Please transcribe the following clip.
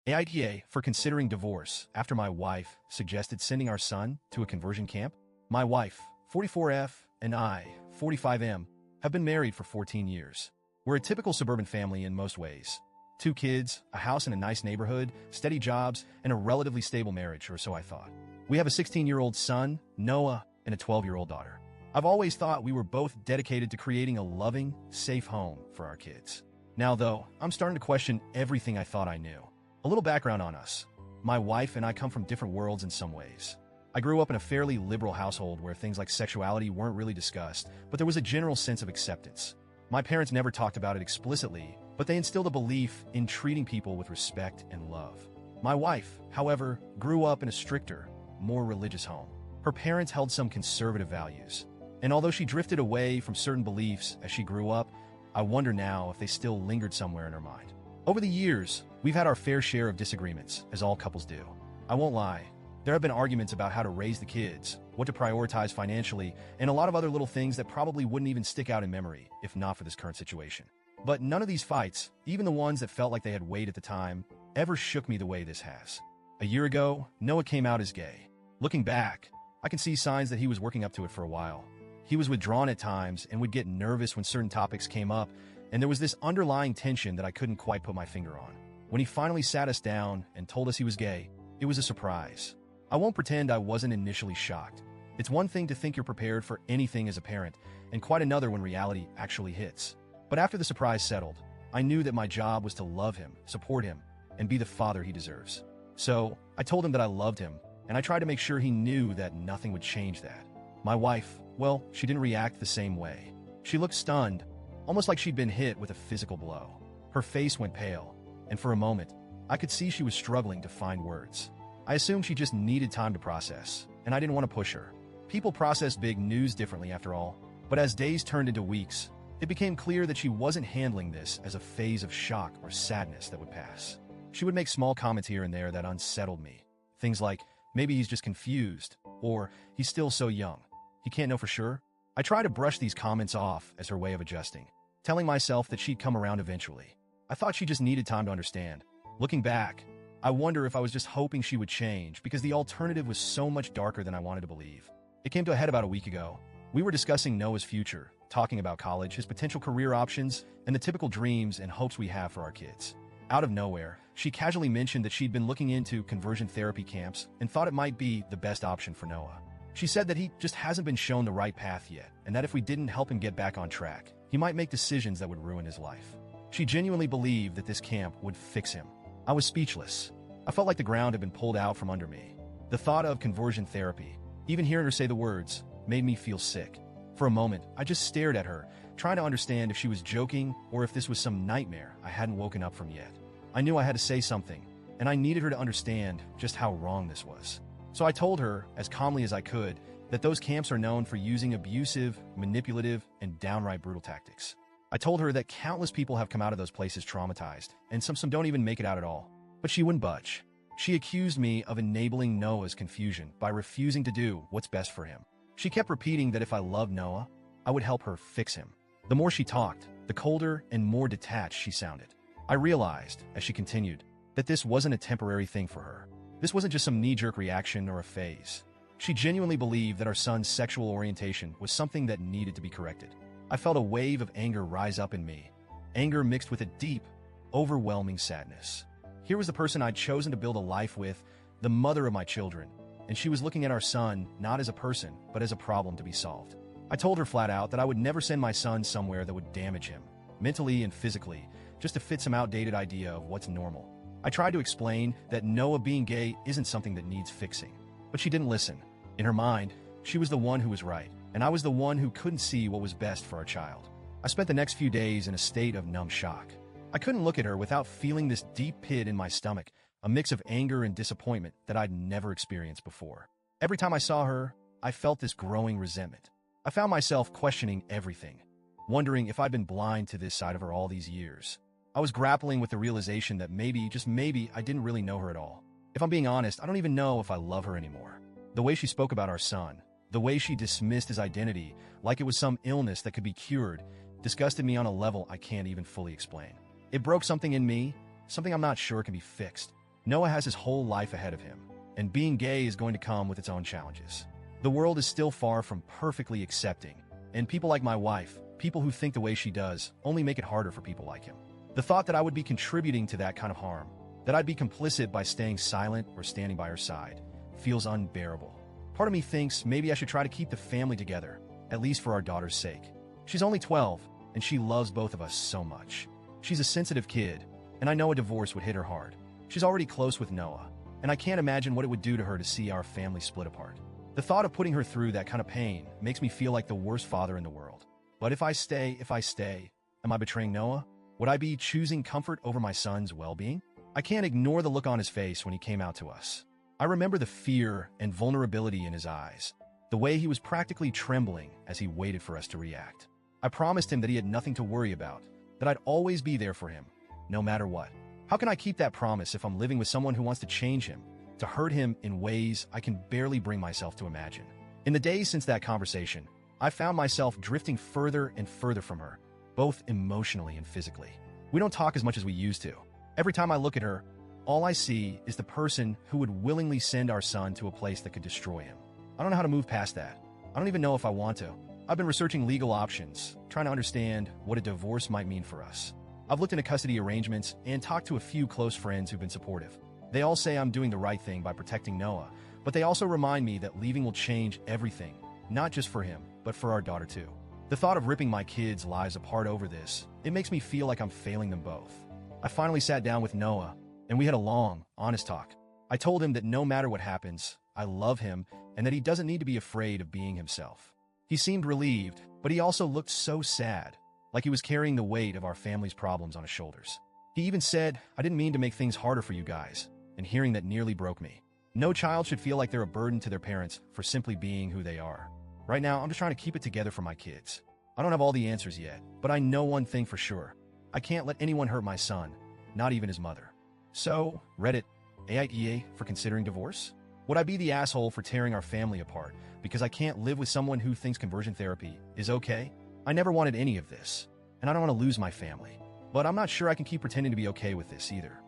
AITA for considering divorce after my wife suggested sending our son to a conversion camp. My wife, 44F, and I, 45M, have been married for 14 years. We're a typical suburban family in most ways. 2 kids, a house in a nice neighborhood, steady jobs, and a relatively stable marriage, or so I thought. We have a 16-year-old son, Noah, and a 12-year-old daughter. I've always thought we were both dedicated to creating a loving, safe home for our kids. Now, though, I'm starting to question everything I thought I knew. A little background on us. My wife and I come from different worlds in some ways. I grew up in a fairly liberal household where things like sexuality weren't really discussed, but there was a general sense of acceptance. My parents never talked about it explicitly, but they instilled a belief in treating people with respect and love. My wife, however, grew up in a stricter, more religious home. Her parents held some conservative values, and although she drifted away from certain beliefs as she grew up, I wonder now if they still lingered somewhere in her mind. Over the years, we've had our fair share of disagreements, as all couples do. I won't lie, there have been arguments about how to raise the kids, what to prioritize financially, and a lot of other little things that probably wouldn't even stick out in memory if not for this current situation. But none of these fights, even the ones that felt like they had weight at the time, ever shook me the way this has. A year ago, Noah came out as gay. Looking back, I can see signs that he was working up to it for a while. He was withdrawn at times and would get nervous when certain topics came up, and there was this underlying tension that I couldn't quite put my finger on. When he finally sat us down and told us he was gay, it was a surprise. I won't pretend I wasn't initially shocked. It's one thing to think you're prepared for anything as a parent, and quite another when reality actually hits. But after the surprise settled, I knew that my job was to love him, support him, and be the father he deserves. So, I told him that I loved him, and I tried to make sure he knew that nothing would change that. My wife, well, she didn't react the same way. She looked stunned, almost like she'd been hit with a physical blow. Her face went pale, and for a moment, I could see she was struggling to find words. I assumed she just needed time to process, and I didn't want to push her. People process big news differently after all, but as days turned into weeks, it became clear that she wasn't handling this as a phase of shock or sadness that would pass. She would make small comments here and there that unsettled me. Things like, maybe he's just confused, or he's still so young. He can't know for sure. I try to brush these comments off as her way of adjusting, telling myself that she'd come around eventually. I thought she just needed time to understand. Looking back, I wonder if I was just hoping she would change because the alternative was so much darker than I wanted to believe. It came to a head about a week ago. We were discussing Noah's future, talking about college, his potential career options, and the typical dreams and hopes we have for our kids. Out of nowhere, she casually mentioned that she'd been looking into conversion therapy camps and thought it might be the best option for Noah. She said that he just hasn't been shown the right path yet, and that if we didn't help him get back on track, he might make decisions that would ruin his life. She genuinely believed that this camp would fix him. I was speechless. I felt like the ground had been pulled out from under me. The thought of conversion therapy, even hearing her say the words, made me feel sick. For a moment, I just stared at her, trying to understand if she was joking or if this was some nightmare I hadn't woken up from yet. I knew I had to say something, and I needed her to understand just how wrong this was. So I told her, as calmly as I could, that those camps are known for using abusive, manipulative, and downright brutal tactics. I told her that countless people have come out of those places traumatized, and some don't even make it out at all. But she wouldn't budge. She accused me of enabling Noah's confusion by refusing to do what's best for him. She kept repeating that if I loved Noah, I would help her fix him. The more she talked, the colder and more detached she sounded. I realized, as she continued, that this wasn't a temporary thing for her. This wasn't just some knee-jerk reaction or a phase. She genuinely believed that our son's sexual orientation was something that needed to be corrected. I felt a wave of anger rise up in me, anger mixed with a deep, overwhelming sadness. Here was the person I'd chosen to build a life with, the mother of my children, and she was looking at our son not as a person, but as a problem to be solved. I told her flat out that I would never send my son somewhere that would damage him, mentally and physically, just to fit some outdated idea of what's normal. I tried to explain that Noah being gay isn't something that needs fixing, but she didn't listen. In her mind, she was the one who was right, and I was the one who couldn't see what was best for our child. I spent the next few days in a state of numb shock. I couldn't look at her without feeling this deep pit in my stomach, a mix of anger and disappointment that I'd never experienced before. Every time I saw her, I felt this growing resentment. I found myself questioning everything, wondering if I'd been blind to this side of her all these years. I was grappling with the realization that maybe, just maybe, I didn't really know her at all. If I'm being honest, I don't even know if I love her anymore. The way she spoke about our son, the way she dismissed his identity like it was some illness that could be cured, disgusted me on a level I can't even fully explain. It broke something in me, something I'm not sure can be fixed. Noah has his whole life ahead of him, and being gay is going to come with its own challenges. The world is still far from perfectly accepting, and people like my wife, people who think the way she does, only make it harder for people like him. The thought that I would be contributing to that kind of harm, that I'd be complicit by staying silent or standing by her side, feels unbearable. Part of me thinks maybe I should try to keep the family together, at least for our daughter's sake. She's only 12, and she loves both of us so much. She's a sensitive kid, and I know a divorce would hit her hard. She's already close with Noah, and I can't imagine what it would do to her to see our family split apart. The thought of putting her through that kind of pain makes me feel like the worst father in the world. But if I stay, am I betraying Noah? Would I be choosing comfort over my son's well-being? I can't ignore the look on his face when he came out to us. I remember the fear and vulnerability in his eyes, the way he was practically trembling as he waited for us to react. I promised him that he had nothing to worry about, that I'd always be there for him, no matter what. How can I keep that promise if I'm living with someone who wants to change him, to hurt him in ways I can barely bring myself to imagine? In the days since that conversation, I found myself drifting further and further from her, both emotionally and physically. We don't talk as much as we used to. Every time I look at her, all I see is the person who would willingly send our son to a place that could destroy him. I don't know how to move past that. I don't even know if I want to. I've been researching legal options, trying to understand what a divorce might mean for us. I've looked into custody arrangements and talked to a few close friends who've been supportive. They all say I'm doing the right thing by protecting Noah, but they also remind me that leaving will change everything, not just for him, but for our daughter too. The thought of ripping my kids' lives apart over this, it makes me feel like I'm failing them both. I finally sat down with Noah, and we had a long, honest talk. I told him that no matter what happens, I love him and that he doesn't need to be afraid of being himself. He seemed relieved, but he also looked so sad, like he was carrying the weight of our family's problems on his shoulders. He even said, "I didn't mean to make things harder for you guys," and hearing that nearly broke me. No child should feel like they're a burden to their parents for simply being who they are. Right now, I'm just trying to keep it together for my kids. I don't have all the answers yet, but I know one thing for sure. I can't let anyone hurt my son, not even his mother. So, Reddit, AITA for considering divorce? Would I be the asshole for tearing our family apart because I can't live with someone who thinks conversion therapy is okay? I never wanted any of this, and I don't want to lose my family. But I'm not sure I can keep pretending to be okay with this either.